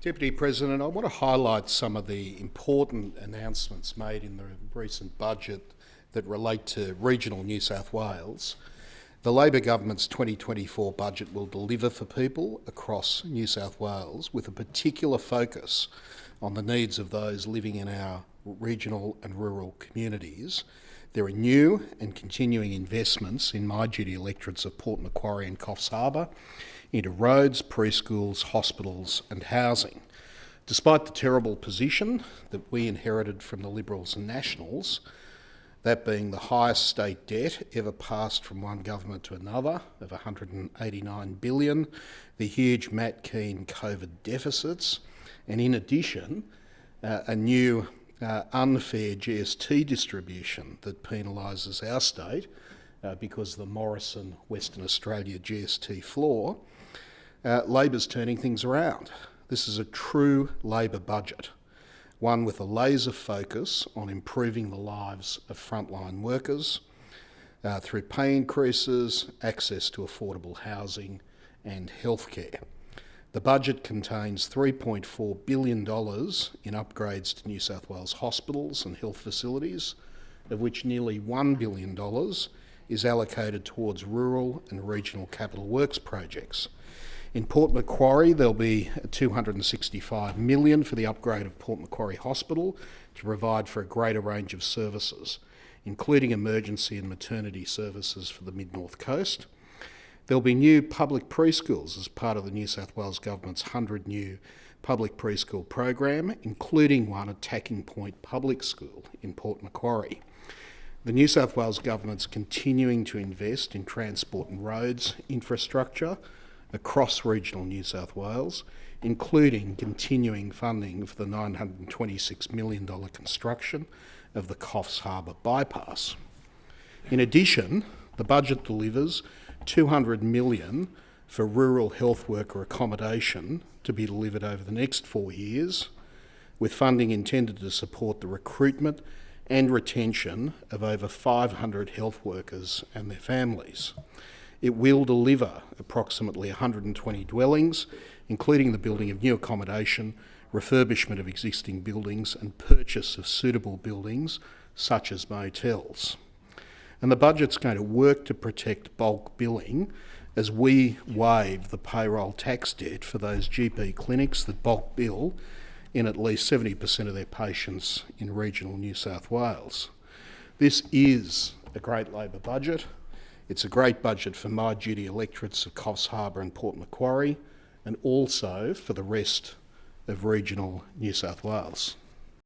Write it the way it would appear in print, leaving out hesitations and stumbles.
Deputy President, I want to highlight some of the important announcements made in the recent budget that relate to regional New South Wales. The Labor government's 2024 budget will deliver for people across New South Wales with a particular focus on the needs of those living in our regional and rural communities. There are new and continuing investments in my duty electorates of Port Macquarie and Coffs Harbour into roads, preschools, hospitals and housing. Despite the terrible position that we inherited from the Liberals and Nationals, that being the highest state debt ever passed from one government to another of $189 billion, the huge Matt Keane COVID deficits, and in addition, a new unfair GST distribution that penalises our state because of the Morrison Western Australia GST floor, Labor's turning things around. This is a true Labor budget, one with a laser focus on improving the lives of frontline workers through pay increases, access to affordable housing and healthcare. The budget contains $3.4 billion in upgrades to New South Wales hospitals and health facilities, of which nearly $1 billion is allocated towards rural and regional capital works projects. In Port Macquarie, there'll be $265 million for the upgrade of Port Macquarie Hospital to provide for a greater range of services, including emergency and maternity services for the Mid-North Coast. There'll be new public preschools as part of the New South Wales Government's 100 new public preschool program, including one at Tacking Point Public School in Port Macquarie. The New South Wales Government's continuing to invest in transport and roads infrastructure across regional New South Wales, including continuing funding for the $926 million construction of the Coffs Harbour bypass. In addition, the budget delivers $200 million for rural health worker accommodation to be delivered over the next 4 years, with funding intended to support the recruitment and retention of over 500 health workers and their families. It will deliver approximately 120 dwellings, including the building of new accommodation, refurbishment of existing buildings and purchase of suitable buildings such as motels. And the budget's going to work to protect bulk billing as we waive the payroll tax debt for those GP clinics that bulk bill in at least 70% of their patients in regional New South Wales. This is a great Labor budget. It's a great budget for my duty electorates of Coffs Harbour and Port Macquarie, and also for the rest of regional New South Wales.